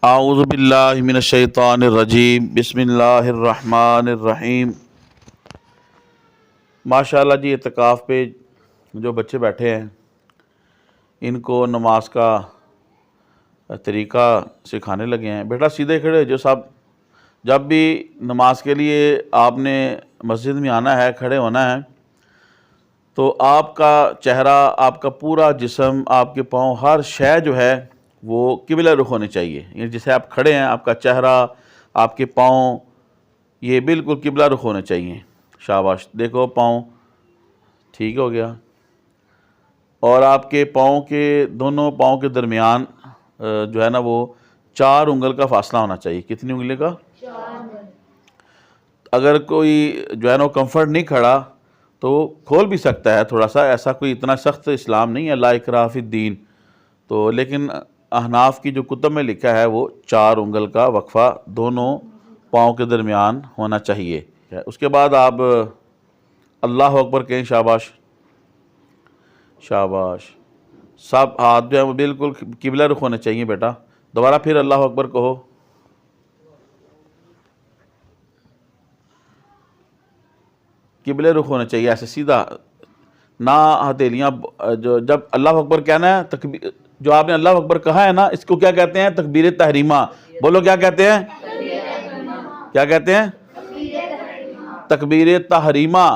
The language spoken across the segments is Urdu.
اعوذ باللہ من الشیطان الرجیم، بسم اللہ الرحمن الرحیم۔ ماشاءاللہ جی، اعتکاف پہ جو بچے بیٹھے ہیں ان کو نماز کا طریقہ سکھانے لگے ہیں۔ بیٹا سیدھے کھڑے جو صاحب، جب بھی نماز کے لیے آپ نے مسجد میں آنا ہے، کھڑے ہونا ہے، تو آپ کا چہرہ، آپ کا پورا جسم، آپ کے پاؤں، ہر شے جو ہے وہ قبلہ رخ ہونے چاہیے۔ یعنی جیسے آپ کھڑے ہیں، آپ کا چہرہ، آپ کے پاؤں، یہ بالکل قبلہ رخ ہونے چاہیے۔ شاباش، دیکھو پاؤں ٹھیک ہو گیا۔ اور آپ کے پاؤں کے، دونوں پاؤں کے درمیان جو ہے نا وہ 4 انگل کا فاصلہ ہونا چاہیے۔ کتنی انگلی کا؟ 4۔ اگر کوئی جو ہے نا کمفرٹ نہیں کھڑا تو کھول بھی سکتا ہے تھوڑا سا، ایسا کوئی اتنا سخت اسلام نہیں ہے، لا اکراہ فی الدین۔ تو لیکن احناف کی جو کتب میں لکھا ہے وہ 4 انگل کا وقفہ دونوں پاؤں کے درمیان ہونا چاہیے۔ اس کے بعد آپ اللہ اکبر کہیں۔ شاباش شاباش، سب ہاتھ جو ہے وہ بالکل قبلہ رخ ہونے چاہیے بیٹا۔ دوبارہ پھر اللہ اکبر کہو۔ قبلہ رخ ہونا چاہیے، ایسے سیدھا، نہ ہتھیلیاں۔ جو جب اللہ اکبر کہنا ہے، جو آپ نے اللہ اکبر کہا ہے نا، اس کو کیا کہتے ہیں؟ تکبیر تحریمہ۔ بولو کیا کہتے ہیں؟ کیا کہتے ہیں؟ تکبیر تحریمہ۔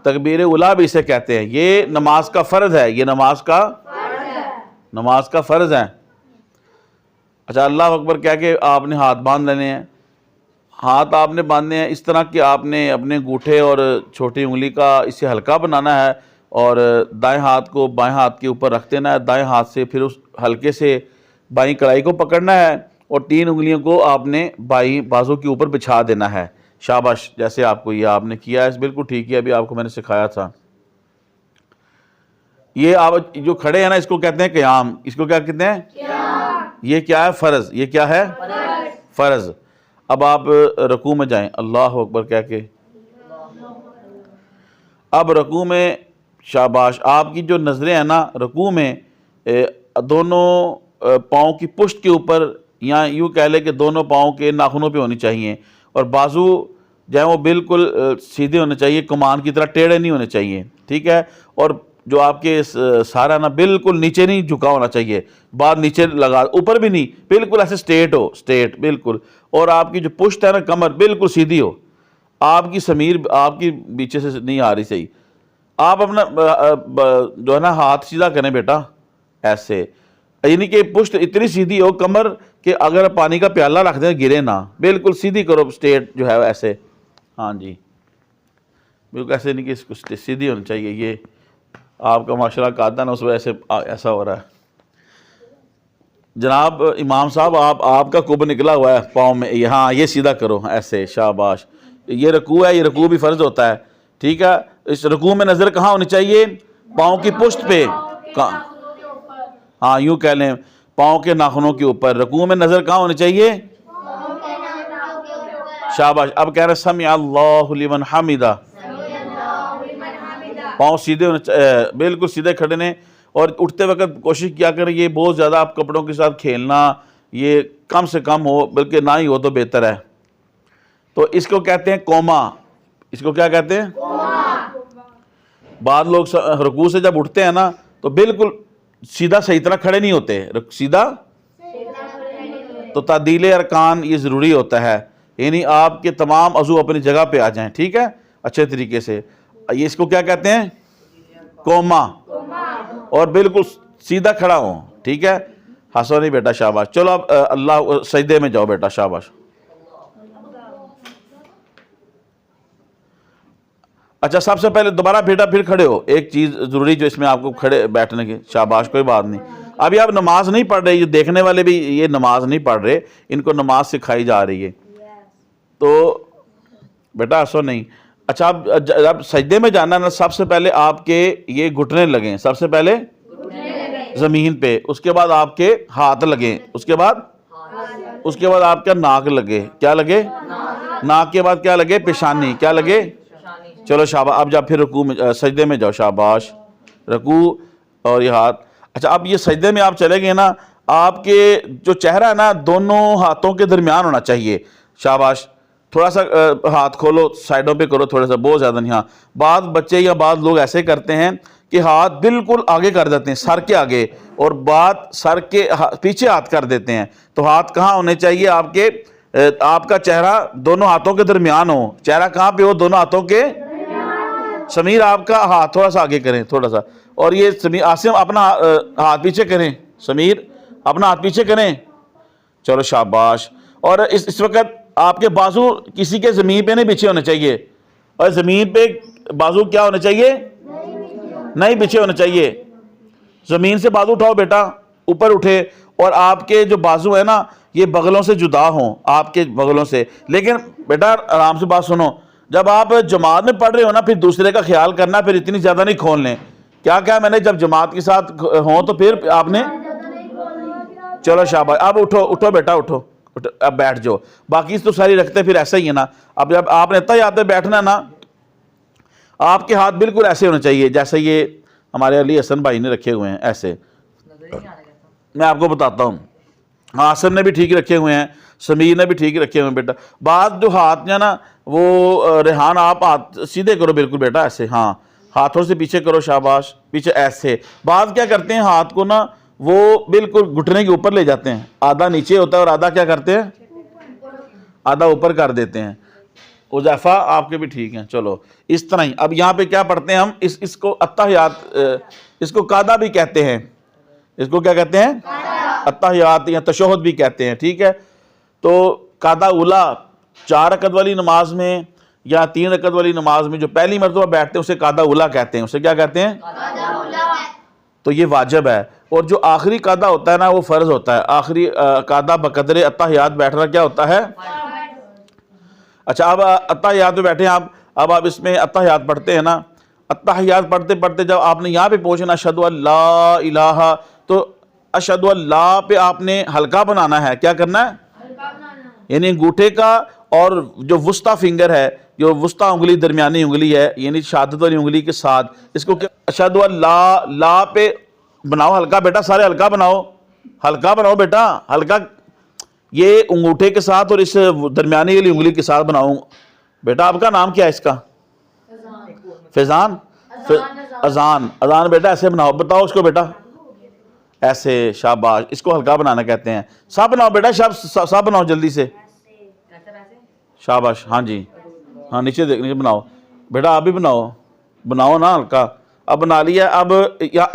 تکبیر اولیٰ بھی اسے کہتے ہیں۔ یہ نماز کا فرض ہے، یہ نماز کا فرض ہے۔ اچھا، اللہ اکبر کہہ کے آپ نے ہاتھ باندھ لینے ہیں۔ ہاتھ آپ نے باندھنے ہیں اس طرح کہ آپ نے اپنے انگوٹھے اور چھوٹی انگلی کا اسے ہلکا بنانا ہے، اور دائیں ہاتھ کو بائیں ہاتھ کے اوپر رکھ دینا ہے، دائیں ہاتھ سے پھر اس ہلکے سے بائیں کڑائی کو پکڑنا ہے، اور 3 انگلیوں کو آپ نے بائیں بازو کے اوپر بچھا دینا ہے۔ شاباش، جیسے آپ کو یہ آپ نے کیا ہے بالکل ٹھیک ہے، ابھی آپ کو میں نے سکھایا تھا۔ یہ آپ جو کھڑے ہیں نا، اس کو کہتے ہیں قیام۔ اس کو کیا کہتے ہیں؟ یہ کیا ہے؟ فرض۔ یہ کیا ہے؟ فرض۔ اب آپ رکوع میں جائیں اللہ اکبر کہہ کے۔ اب رکوع میں شاباش، آپ کی جو نظریں ہیں نا رکوع میں، دونوں پاؤں کی پشت کے اوپر، یا یوں کہہ لے کہ دونوں پاؤں کے ناخنوں پہ ہونی چاہیے، اور بازو جو ہے وہ بالکل سیدھے ہونے چاہیے، کمان کی طرح ٹیڑھے نہیں ہونے چاہیے، ٹھیک ہے؟ اور جو آپ کے سارا نا بالکل نیچے نہیں جھکا ہونا چاہیے، بعد نیچے لگا، اوپر بھی نہیں، بالکل ایسے سٹریٹ ہو، سٹریٹ بالکل۔ اور آپ کی جو پشت ہے نا، کمر بالکل سیدھی ہو، آپ کی سمیر آپ کی پیچھے سے نہیں آ رہی صحیح۔ آپ اپنا جو ہے نا ہاتھ سیدھا کریں بیٹا، ایسے، یعنی کہ پشت اتنی سیدھی ہو، کمر کہ اگر پانی کا پیالہ رکھ دیں گرے نہ، بالکل سیدھی کرو، سٹریٹ جو ہے ایسے۔ ہاں جی، بالکل ایسے، نہیں کہ اس کو سیدھی ہونی چاہیے۔ یہ آپ کا ماشاءاللہ قاعدہ نا اس وجہ سے ایسا ہو رہا ہے۔ جناب امام صاحب، آپ کا کب نکلا ہوا ہے پاؤں میں، یہاں یہ سیدھا کرو ایسے۔ شاباش، یہ رکوع ہے، یہ رکوع بھی فرض ہوتا ہے، ٹھیک ہے؟ اس رکوع میں نظر کہاں ہونی چاہیے؟ پاؤں کی پشت پہ۔ ہاں یوں کہہ لیں، پاؤں کے ناخنوں کے اوپر۔ رکوع میں نظر کہاں ہونی چاہیے؟ شاباش۔ اب کہہ رہے سمع اللہ لمن حمدہ، پاؤں سیدھے ہونے، بالکل سیدھے کھڑے نے۔ اور اٹھتے وقت کوشش کیا کریں یہ بہت زیادہ آپ کپڑوں کے ساتھ کھیلنا یہ کم سے کم ہو، بلکہ نہ ہی ہو تو بہتر ہے۔ تو اس کو کہتے ہیں کوما۔ اس کو کیا کہتے ہیں؟ بعض لوگ رکوع سے جب اٹھتے ہیں نا تو بالکل سیدھا صحیح طرح کھڑے نہیں ہوتے، سیدھا، تو تعدیل ارکان یہ ضروری ہوتا ہے، یعنی آپ کے تمام عضو اپنی جگہ پہ آ جائیں، ٹھیک ہے، اچھے طریقے سے۔ یہ اس کو کیا کہتے ہیں؟ کوما۔ اور بالکل سیدھا کھڑا ہوں، ٹھیک ہے؟ ہنسو نہیں بیٹا، شاباش۔ چلو اب اللہ سجدے میں جاؤ بیٹا، شاباش۔ اچھا، سب سے پہلے دوبارہ بیٹا پھر کھڑے ہو، ایک چیز ضروری جو اس میں آپ کو کھڑے بیٹھنے کی، شاباش، کوئی بات نہیں۔ ابھی آپ نماز نہیں پڑھ رہے، یہ دیکھنے والے بھی یہ نماز نہیں پڑھ رہے، ان کو نماز سکھائی جا رہی ہے، تو بیٹا ہنسو نہیں۔ اچھا، اب سجدے میں جانا نا، سب سے پہلے آپ کے یہ گھٹنے لگیں، سب سے پہلے زمین پہ، اس کے بعد آپ کے ہاتھ لگیں، اس کے بعد آپ کا ناک لگے۔ کیا لگے؟ ناک کے بعد کیا لگے؟ پیشانی۔ کیا لگے؟ چلو شاباش۔ اب جب پھر رکوع میں، سجدے میں جاؤ، شاباش، رکوع اور یہ ہاتھ۔ اچھا، اب یہ سجدے میں آپ چلے گئے نا، آپ کے جو چہرہ ہے نا دونوں ہاتھوں کے درمیان ہونا چاہیے. شاباش. تھوڑا سا ہاتھ کھولو, سائڈوں پہ کرو تھوڑا سا, بہت زیادہ نہیں. ہاں بعض بچے یا بعض لوگ ایسے کرتے ہیں کہ ہاتھ بالکل آگے کر دیتے ہیں, سر کے آگے, اور بات سر کے پیچھے ہاتھ کر دیتے ہیں. تو ہاتھ کہاں ہونے چاہیے آپ کے؟ آپ کا چہرہ دونوں ہاتھوں کے درمیان ہو. چہرہ کہاں پہ ہو؟ دونوں ہاتھوں کے. سمیر آپ کا ہاتھ تھوڑا سا آگے کریں, تھوڑا سا. اور یہ سمیر, عاصم اپنا ہاتھ پیچھے کریں. سمیر اپنا ہاتھ پیچھے کریں. چلو شاباش. اور اس وقت آپ کے بازو کسی کے زمین پہ نہیں پیچھے ہونے چاہیے, اور زمین پہ بازو کیا ہونے چاہیے؟ نہیں پیچھے ہونے چاہیے. زمین سے بازو اٹھاؤ بیٹا, اوپر اٹھے, اور آپ کے جو بازو ہے نا یہ بغلوں سے جدا ہوں, آپ کے بغلوں سے. لیکن بیٹا آرام سے بات سنو, جب آپ جماعت میں پڑھ رہے ہو نا پھر دوسرے کا خیال کرنا, پھر اتنی زیادہ نہیں کھول لیں. کیا میں نے جب جماعت کے ساتھ ہوں تو پھر آپ نے. چلو شاباش. اب اٹھو بیٹا, اٹھو, اب بیٹھ جاؤ. باقی تو ساری رکھتے پھر ایسا ہی ہے نا. اب جب آپ نے اتنا یاد ہے بیٹھنا نا, آپ کے ہاتھ بالکل ایسے ہونے چاہیے جیسے یہ ہمارے علی حسن بھائی نے رکھے ہوئے ہیں ایسے. میں آپ کو بتاتا ہوں, عاصم نے بھی ٹھیک رکھے ہوئے ہیں, سمیر نے بھی ٹھیک رکھے ہوئے ہیں بیٹا. بعض جو ہاتھ ہیں نا وہ ریحان آپ ہاتھ سیدھے کرو بالکل بیٹا, ایسے. ہاں ہاتھوں سے پیچھے کرو, شاباش, پیچھے ایسے. بعض کیا کرتے ہیں ہاتھ کو نا وہ بالکل گھٹنے کے اوپر لے جاتے ہیں, آدھا نیچے ہوتا ہے اور آدھا کیا کرتے ہیں, آدھا اوپر کر دیتے ہیں. حذیفہ آپ کے بھی ٹھیک ہیں. چلو اس طرح ہی. اب یہاں پہ کیا پڑھتے ہیں ہم, اس کو التحیات, اس کو قادہ بھی کہتے ہیں. اس کو کیا کہتے ہیں؟ التحیات یا تشہد بھی کہتے ہیں. ٹھیک ہے. تو قادہ اولا 4 رکعت والی نماز میں یا 3 رکعت والی نماز میں جو پہلی مرتبہ بیٹھتے ہیں اسے قادہ اولا کہتے ہیں. اسے کیا کہتے ہیں؟ تو یہ واجب ہے. اور جو آخری قادہ ہوتا ہے نا وہ فرض ہوتا ہے. آخری قادہ بقدر التحیات بیٹھنا کیا ہوتا ہے؟ اچھا اب التحیات میں بیٹھے ہیں آپ. اب آپ اس میں التحیات پڑھتے ہیں نا, التحیات پڑھتے پڑھتے جب آپ نے یہاں پہ پہنچنا اشہد ان لا الہ, تو اشہد ان لا پہ آپ نے حلقہ بنانا ہے. کیا کرنا ہے؟ یعنی انگوٹھے کا اور جو وسطی فنگر ہے, جو وسطی انگلی درمیانی انگلی ہے, یعنی شہادت والی انگلی کے ساتھ اس کو اشہد ان لا پہ بناؤ حلقہ. بیٹا سارے حلقہ بناؤ, حلقہ بناؤ بیٹا, حلقہ یہ انگوٹھے کے ساتھ اور اس درمیانی والی انگلی کے ساتھ بناؤں. بیٹا آپ کا نام کیا ہے اس کا؟ فیضان. اذان. اذان بیٹا ایسے بناؤ, بتاؤ اس کو بیٹا ایسے. شاباش. اس کو حلقہ بنانا کہتے ہیں. سب بناؤ بیٹا, سب بناؤ جلدی سے. شاباش. ہاں جی, ہاں نیچے دیکھنے بناؤ بیٹا, آپ بھی بناؤ نا حلقہ. اب بنا لیا. اب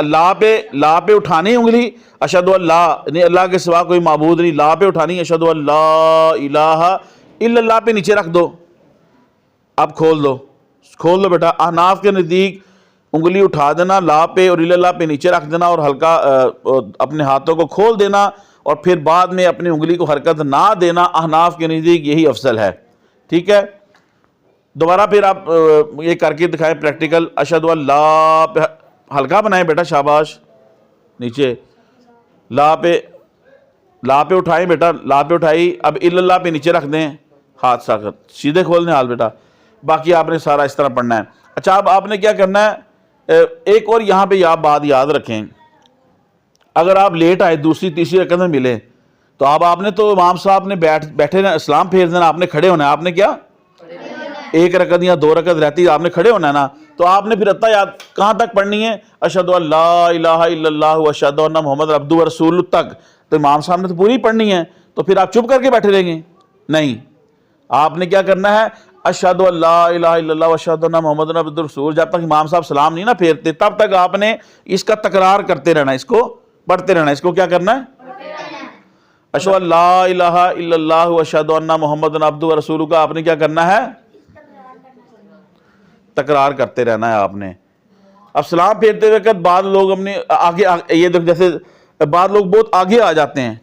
لا پہ اٹھانی انگلی, اشہد ان لا, یعنی اللہ کے سوا کوئی معبود نہیں, لا پہ اٹھانی, اشہد ان لا الہ الا اللہ پہ نیچے رکھ دو. اب کھول دو بیٹا. احناف کے نزدیک انگلی اٹھا دینا لا پہ اور الا اللہ پہ نیچے رکھ دینا, اور ہلکا اپنے ہاتھوں کو کھول دینا, اور پھر بعد میں اپنی انگلی کو حرکت نہ دینا. احناف کے نزدیک یہی افضل ہے. ٹھیک ہے. دوبارہ پھر آپ یہ کر کے دکھائیں پریکٹیکل. اشہد ان لا پہ حلقہ بنائیں بیٹا, شاباش. نیچے لا پہ اٹھائیں بیٹا, لا پہ اٹھائی. اب الا اللہ پہ نیچے رکھ دیں, ہاتھ ساکر سیدھے کھول دیں ہاتھ بیٹا. باقی آپ نے سارا اس طرح پڑھنا ہے. اچھا اب آپ نے کیا کرنا ہے, ایک اور یہاں پہ آپ بات یاد رکھیں. اگر آپ لیٹ آئے, دوسری تیسری رکعت میں ملے, تو آپ نے تو امام صاحب نے بیٹھے نا, اسلام پھیر دینا, آپ نے کھڑے ہونا ہے. آپ نے کیا 1 رکعت یا 2 رکعت رہتی آپ نے کھڑے ہونا ہے نا, تو آپ نے پھر التحیات کہاں تک پڑھنی ہے؟ اشہد ان لا الہ الا اللہ واشہد ان محمد عبدہ ورسولہ تک. تو امام صاحب نے تو پوری پڑھنی ہے, تو پھر آپ چپ کر کے بیٹھے رہیں گے؟ نہیں, آپ نے کیا کرنا ہے؟ اشہد ان لا الہ الا اللہ واشہد ان محمد عبدہ ورسولہ. جب تک امام صاحب سلام نہیں نہ پھیرتے تب تک آپ نے اس کا تکرار کرتے رہنا, اس کو پڑھتے رہنا. اس کو کیا کرنا ہے؟ اشہد ان لا الہ الا اللہ واشہد ان محمد عبدہ ورسولہ کا آپ نے کیا کرنا ہے؟ تکرار کرتے رہنا ہے آپ نے. اب سلام پھیرتے وقت بعض لوگ اپنے آگے یہ دیکھو, جیسے بعض لوگ بہت آگے آ جاتے ہیں,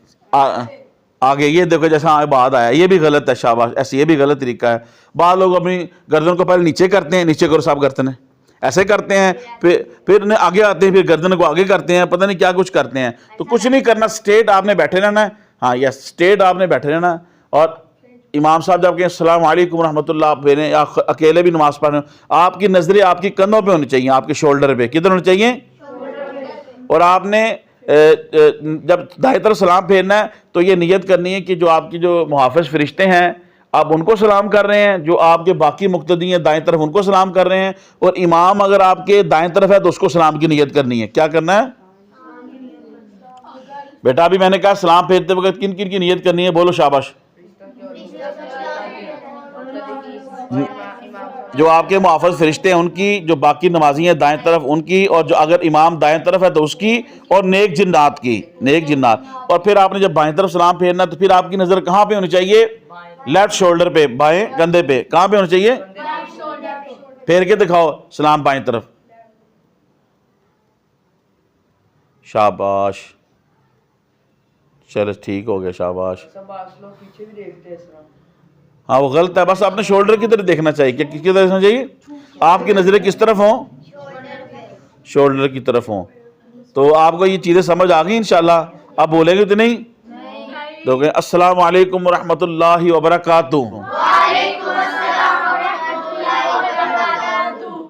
آگے یہ دیکھو جیسا بعد آیا, یہ بھی غلط ہے. شاباش. ایسے یہ بھی غلط طریقہ ہے. بعض لوگ اپنی گردن کو پہلے نیچے کرتے ہیں, نیچے کرو صاحب گردن ایسے کرتے ہیں, پھر آگے آتے ہیں, پھر گردن کو آگے کرتے ہیں, پتہ نہیں کیا کچھ کرتے ہیں. تو کچھ نہیں کرنا, اسٹریٹ آپ نے بیٹھے رہنا ہے. ہاں یس, اسٹریٹ آپ نے بیٹھے رہنا. اور امام صاحب جب کہیں السلام علیکم ورحمۃ اللہ, آپ پھیریں یا اکیلے بھی نماز پڑھ رہے ہیں, آپ کی نظریں آپ کی کندھوں پہ ہونی چاہیے, آپ کے شولڈر پہ. کدھر ہونی چاہیے؟ اور آپ نے جب دائیں طرف سلام پھیرنا ہے تو یہ نیت کرنی ہے کہ جو آپ کی جو محافظ فرشتے ہیں آپ ان کو سلام کر رہے ہیں، جو آپ کے باقی مقتدی ہیں دائیں طرف ان کو سلام کر رہے ہیں، اور امام اگر آپ کے دائیں طرف ہے تو اس کو سلام کی نیت کرنی ہے۔ کیا کرنا ہے بیٹا؟ ابھی میں نے کہا سلام پھیرتے وقت کن کن کی نیت کرنی ہے، بولو شاباش۔ جو آپ کے محافظ فرشتے ہیں ان کی، جو باقی نمازی ہیں دائیں طرف ان کی، اور جو اگر امام دائیں طرف ہے تو اس کی، اور نیک جنات کی، نیک جنات۔ اور پھر آپ نے جب بائیں طرف سلام پھیرنا تو پھر آپ کی نظر کہاں پہ ہونی چاہیے؟ لیفٹ شولڈر پہ، بائیں کندھے پہ۔ کہاں پہ ہونی چاہیے؟ پھیر کے دکھاؤ سلام بائیں طرف۔ شاباش، چلو ٹھیک ہو گیا، شاباش۔ ہاں وہ غلط ہے، بس آپ نے شولڈر کی طرف دیکھنا چاہیے۔ کس کی طرف دیکھنا چاہیے؟ آپ کی نظریں کس طرف ہوں؟ شولڈر کی طرف ہوں۔ تو آپ کو یہ چیزیں سمجھ آ گئی انشاءاللہ؟ آپ بولیں گے تو نہیں؟ تو کہ السلام علیکم ورحمۃ اللہ وبرکاتہ۔